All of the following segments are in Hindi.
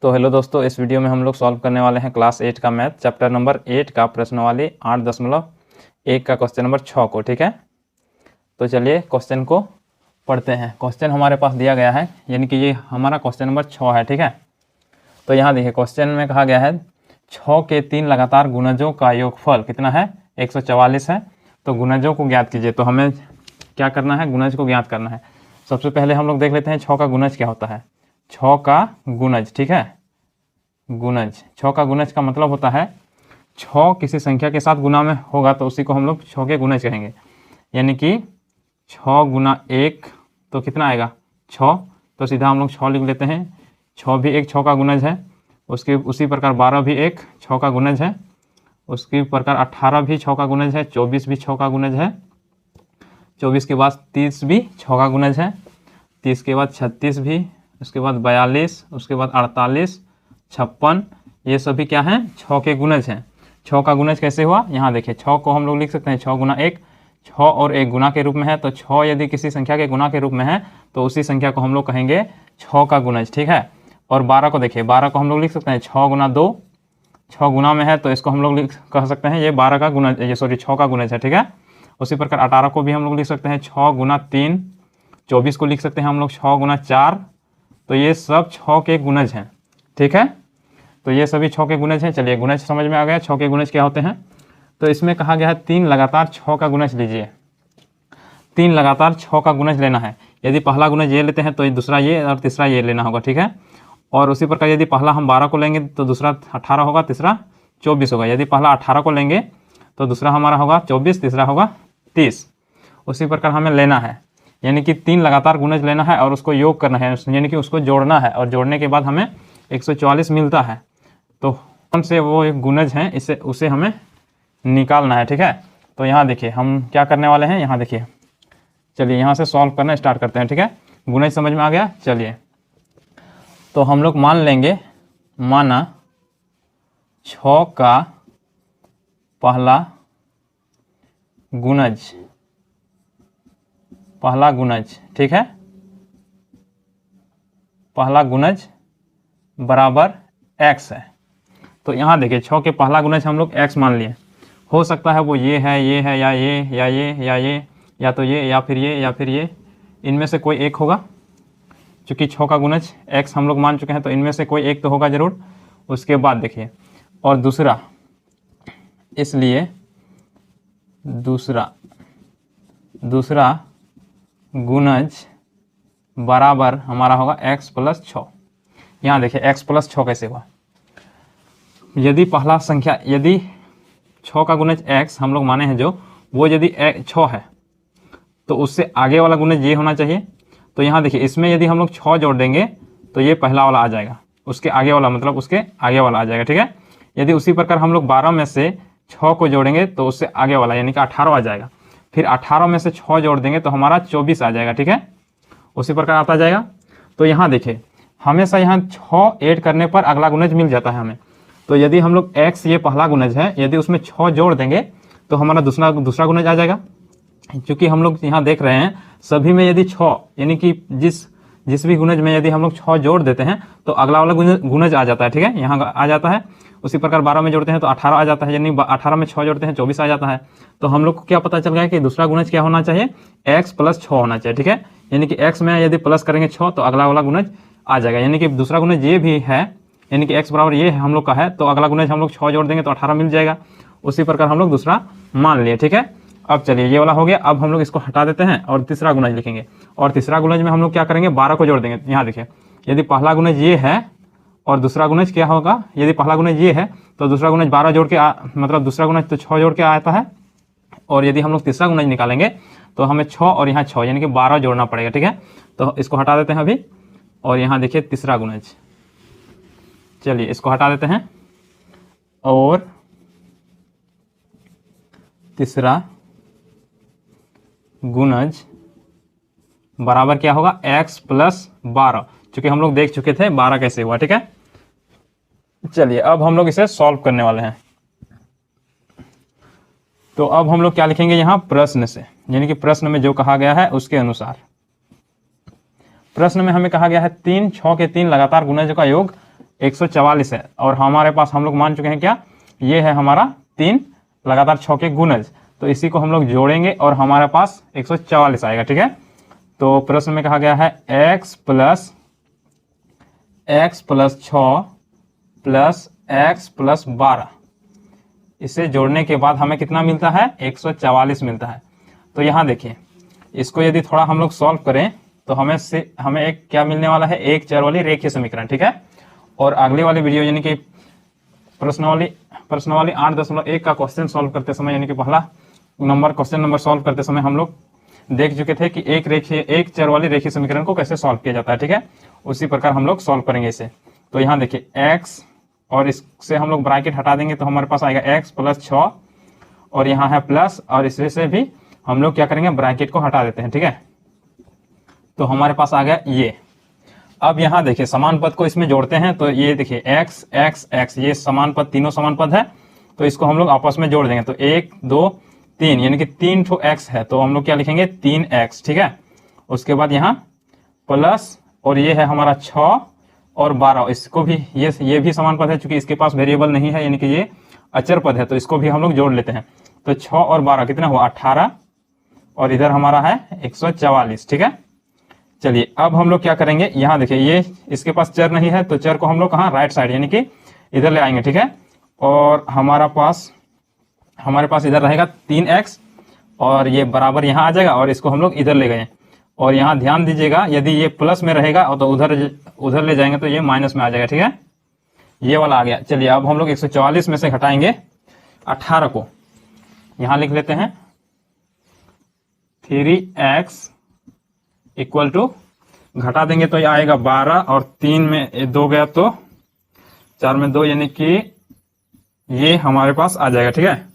तो हेलो दोस्तों, इस वीडियो में हम लोग सॉल्व करने वाले हैं क्लास 8 का मैथ चैप्टर नंबर 8 का प्रश्नावली 8.1 का क्वेश्चन नंबर 6 को। ठीक है, तो चलिए क्वेश्चन को पढ़ते हैं। क्वेश्चन हमारे पास दिया गया है, यानी कि ये हमारा क्वेश्चन नंबर 6 है। ठीक है, तो यहाँ देखिए क्वेश्चन में कहा गया है 6 के 3 लगातार गुणजों का योगफल कितना है, 144 है। तो गुणजों को ज्ञात कीजिए। तो हमें क्या करना है, गुणज को ज्ञात करना है। सबसे पहले हम लोग देख लेते हैं 6 का गुणज क्या होता है। 6 का गुणज, ठीक है, गुणज 6 का गुणज का मतलब होता है 6 किसी संख्या के साथ गुना में होगा तो उसी को हम लोग 6 के गुणज कहेंगे। यानी कि 6 गुना 1 तो कितना आएगा 6, तो सीधा हम लोग 6 लिख लेते हैं। 6 भी एक 6 का गुणज है। उसके उसी प्रकार 12 भी एक 6 का गुणज है। उसके प्रकार 18 भी 6 का गुणज है। 24 भी 6 का गुणज है। 24 के बाद 30 भी 6 का गुणज है। 30 के बाद 36 भी, उसके बाद 42, उसके बाद 48, 56, ये सभी क्या हैं 6 के गुणज हैं। 6 का गुणज कैसे हुआ, यहाँ देखिए 6 को हम लोग लिख सकते हैं 6 गुना 1, 6 और 1 गुना के रूप में है। तो 6 यदि किसी संख्या के गुना के रूप में है तो उसी संख्या को हम लोग कहेंगे 6 का गुणज। ठीक है, और 12 को देखिए, 12 को हम लोग लिख सकते हैं 6 गुना 2, 6 गुना में है तो इसको हम लोग कह सकते हैं ये 12 का गुणज, ये 6 का गुणज है। ठीक है, उसी प्रकार 18 को भी हम लोग लिख सकते हैं 6 गुना 3, 24 को लिख सकते हैं हम लोग 6 गुना 4। तो ये सब 6 के गुणज हैं। ठीक है, तो ये सभी 6 के गुणज हैं। चलिए गुणज समझ में आ गया, 6 के गुणज क्या होते हैं। तो इसमें कहा गया है 3 लगातार 6 का गुणज लीजिए। 3 लगातार 6 का गुणज लेना है। यदि पहला गुणज ये लेते हैं तो दूसरा ये और तीसरा ये लेना होगा। ठीक है, और उसी प्रकार यदि पहला हम 12 को लेंगे तो दूसरा 18 होगा, तीसरा 24 होगा। यदि पहला 18 को लेंगे तो दूसरा हमारा होगा 24, तीसरा होगा 30। उसी प्रकार हमें लेना है, यानी कि 3 लगातार गुणज लेना है और उसको योग करना है, यानी कि उसको जोड़ना है, और जोड़ने के बाद हमें 144 मिलता है। तो कौन से वो एक गुणज हैं इसे उसे हमें निकालना है। ठीक है, तो यहाँ देखिए हम क्या करने वाले हैं, यहाँ देखिए, चलिए यहाँ से सॉल्व करना स्टार्ट करते हैं। ठीक है, गुणज समझ में आ गया। चलिए तो हम लोग मान लेंगे, माना 6 का पहला गुणज, पहला गुणज, ठीक है, पहला गुणज बराबर x है। तो यहाँ देखिए 6 के पहला गुणज हम लोग x मान लिए। हो सकता है वो ये है, ये है, या ये, या ये, या ये, या तो ये, या फिर ये, या फिर ये, इनमें से कोई एक होगा। चूँकि 6 का गुणज x हम लोग मान चुके हैं तो इनमें से कोई एक तो होगा ज़रूर। उसके बाद देखिए, और दूसरा, इसलिए दूसरा गुणज बराबर हमारा होगा x प्लस 6। यहाँ देखिए x प्लस 6 कैसे हुआ। यदि पहला संख्या, यदि 6 का गुणज x हम लोग माने हैं जो, वो यदि 6 है तो उससे आगे वाला गुणज ये होना चाहिए। तो यहाँ देखिए इसमें यदि हम लोग 6 जोड़ देंगे तो ये पहला वाला आ जाएगा, उसके आगे वाला मतलब उसके आगे वाला आ जाएगा। ठीक है, यदि उसी प्रकार हम लोग 12 में से 6 को जोड़ेंगे तो उससे आगे वाला यानी कि 18 आ जाएगा। फिर 18 में से 6 जोड़ देंगे तो हमारा 24 आ जाएगा। ठीक है, उसी प्रकार आता जाएगा। तो यहाँ देखिए हमेशा यहाँ 6 ऐड करने पर अगला गुणज मिल जाता है हमें। तो यदि हम लोग x, ये पहला गुणज है, यदि उसमें 6 जोड़ देंगे तो हमारा दूसरा गुणज आ जाएगा। क्योंकि हम लोग यहाँ देख रहे हैं सभी में यदि 6, यानी कि जिस भी गुणज में यदि हम लोग 6 जोड़ देते हैं तो अगला वाला गुणज आ जाता है। ठीक है, यहाँ आ जाता है। उसी प्रकार 12 में जोड़ते हैं तो 18 आ जाता है, यानी 18 में 6 जोड़ते हैं 24 आ जाता है। तो हम लोग को क्या पता चल गया कि दूसरा गुणज क्या होना चाहिए, x प्लस 6 होना चाहिए। ठीक है, यानी कि x में यदि प्लस करेंगे 6 तो अगला वाला गुणज आ जाएगा। यानी कि दूसरा गुणज ये भी है, यानी कि x बराबर ये हम लोग का है, तो अगला गुणज हम लोग 6 जोड़ देंगे तो 18 मिल जाएगा। उसी प्रकार हम लोग दूसरा मान लिए। ठीक है, अब चलिए ये वाला हो गया। अब हम लोग इसको हटा देते हैं और तीसरा गुणज लिखेंगे। और तीसरा गुणज में हम लोग क्या करेंगे, 12 को जोड़ देंगे। यहाँ देखिए यदि पहला गुणज ये है और दूसरा गुणज क्या होगा, यदि पहला गुणज ये है तो दूसरा गुणज 12 जोड़ के मतलब दूसरा गुणज तो 6 जोड़ के आता है। और यदि हम लोग तीसरा गुणज निकालेंगे तो हमें 6 और यहाँ 6 यानी कि 12 जोड़ना पड़ेगा। ठीक है, तो इसको हटा देते हैं अभी। और यहाँ देखिए तीसरा गुणज, चलिए इसको हटा देते हैं। और तीसरा गुणज बराबर क्या होगा, x प्लस 12। चूंकि हम लोग देख चुके थे 12 कैसे हुआ। ठीक है, चलिए अब हम लोग इसे सॉल्व करने वाले हैं। तो अब हम लोग क्या लिखेंगे यहाँ, प्रश्न से, यानी कि प्रश्न में जो कहा गया है उसके अनुसार। प्रश्न में हमें कहा गया है 6 के 3 लगातार गुणजों का योग 144 है और हमारे पास हम लोग मान चुके हैं क्या, ये है हमारा 3 लगातार 6 के गुणज। तो इसी को हम लोग जोड़ेंगे और हमारे पास 144 आएगा। ठीक है, तो प्रश्न में कहा गया है x plus 6 plus x plus 12, इसे जोड़ने के बाद हमें कितना मिलता है, 144 मिलता है। तो यहाँ देखिए, इसको यदि थोड़ा हम लोग सॉल्व करें तो हमें एक क्या मिलने वाला है, एक चर वाली रेखीय समीकरण। ठीक है, और अगली वाली वीडियो यानी कि प्रश्नावली 8.1 का क्वेश्चन सॉल्व करते समय, यानी कि पहला नंबर क्वेश्चन नंबर सॉल्व करते समय हम लोग देख चुके थे कि एक चर वाली रेखीय समीकरण को कैसे सॉल्व किया जाता है। ठीक है, उसी प्रकार हम लोग सॉल्व करेंगे इसे। तो यहाँ देखिए x, और इससे हम लोग ब्रैकेट हटा देंगे तो हमारे पास आएगा x प्लस 6, और यहाँ है प्लस, और इसमें से भी हम लोग क्या करेंगे, ब्रैकेट को हटा देते हैं। ठीक है, तो हमारे पास आ गया ये। अब यहाँ देखिए समान पद को इसमें जोड़ते हैं, तो ये देखिए x x x, ये समान पद, तीनों समान पद है, तो इसको हम लोग आपस में जोड़ देंगे। तो 1 2 3 यानी कि 3 ठो x है, तो हम लोग क्या लिखेंगे, 3x। ठीक है, उसके बाद यहाँ प्लस, और ये है हमारा 6 और 12, इसको भी ये भी समान पद है, चूंकि इसके पास वेरिएबल नहीं है, यानी कि ये अचर पद है, तो इसको भी हम लोग जोड़ लेते हैं। तो 6 और 12 कितना हुआ, 18, और इधर हमारा है 144। ठीक है, चलिए अब हम लोग क्या करेंगे, यहाँ देखिए ये इसके पास चर नहीं है, तो चर को हम लोग कहाँ, राइट साइड यानी कि इधर ले आएंगे। ठीक है, और हमारे पास इधर रहेगा 3x, और ये बराबर यहाँ आ जाएगा, और इसको हम लोग इधर ले गए। और यहाँ ध्यान दीजिएगा, यदि ये प्लस में रहेगा तो उधर ले जाएंगे तो ये माइनस में आ जाएगा। ठीक है, ये वाला आ गया। चलिए अब हम लोग 144 में से घटाएंगे 18 को, यहाँ लिख लेते हैं 3x इक्वल टू, घटा देंगे तो ये आएगा 12, और 3 में 2 गया तो 4 में 2, यानी कि ये हमारे पास आ जाएगा। ठीक है,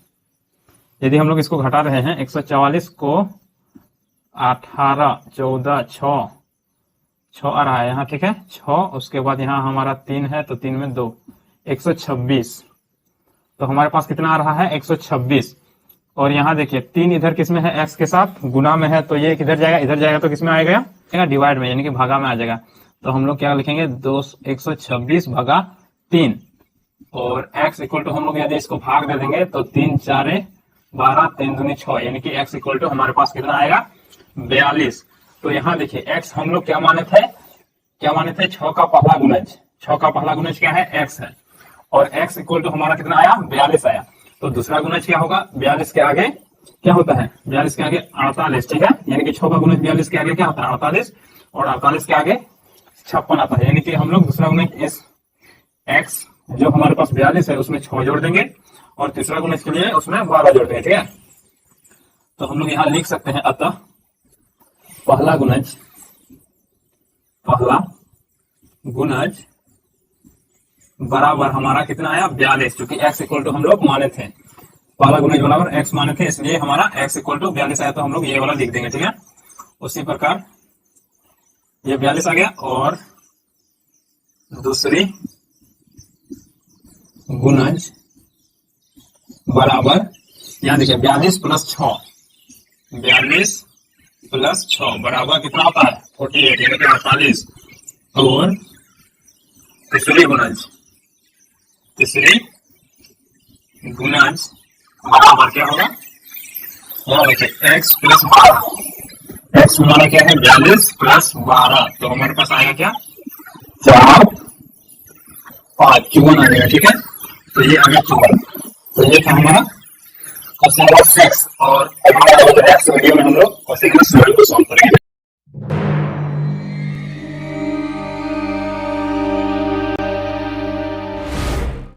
यदि हम लोग इसको घटा रहे हैं 144 को 18 14 6 आ रहा है यहाँ। ठीक है, 6, उसके बाद यहाँ हमारा 3 है, तो 3 में 2, 126, तो हमारे पास कितना आ रहा है, 126। और यहाँ देखिए 3 इधर किस में है, x के साथ गुना में है, तो ये किधर जाएगा, इधर जाएगा, तो किस में आएगा, डिवाइड में, यानी कि भागा में आ जाएगा। तो हम लोग क्या लिखेंगे, 126 भागा 3, और x इक्वल टू हम लोग यदि इसको भाग दे देंगे तो 3 4 12, 3 दूनी 6, यानी कि x इक्वल टू हमारे पास कितना आएगा, 42। तो यहाँ देखिए x हम लोग क्या माने थे, 6 का पहला गुणज, 6 का पहला गुणज क्या है, x है, और x इक्वल टू हमारा कितना आया, 42 आया। तो दूसरा गुणज क्या होगा, 42 के आगे क्या होता है, 42 के आगे 48। ठीक है, यानी कि 6 का गुणज 42 के आगे क्या होता है, 48, और 48 के आगे 56 आता है, यानी कि हम लोग दूसरा गुणज इस x जो हमारे पास 42 है उसमें 6 जोड़ देंगे, और तीसरा गुणज के लिए उसमें 12 जोड़ देंगे। ठीक है, तो हम लोग यहाँ लिख सकते हैं, अतः पहला गुणज बराबर हमारा कितना आया, 42, क्योंकि x इक्वल टू हम लोग माने थे, पहला गुणज बराबर x माने थे, इसलिए हमारा x इक्वल टू 42 आया, तो हम लोग ये वाला लिख देंगे। ठीक है, उसी प्रकार ये 42 आ गया, और दूसरी गुणज बराबर, यहाँ देखिए 42 प्लस 6, 42 प्लस 6 बराबर कितना होता है, 48, यानी कि 48, और तीसरी गुणज बराबर क्या होगा, यहाँ देखिए x प्लस 12, x हमारा क्या है, 42 प्लस 12, तो हमारे पास आएगा क्या, 4 5 54 आ जाएगा। ठीक है, तो ये आ गया 54। तो ये था हमारा क्वेश्चन नंबर 6, और नेक्स्ट वीडियो में हम लोग क्वेश्चन नंबर 7 को सॉल्व करेंगे।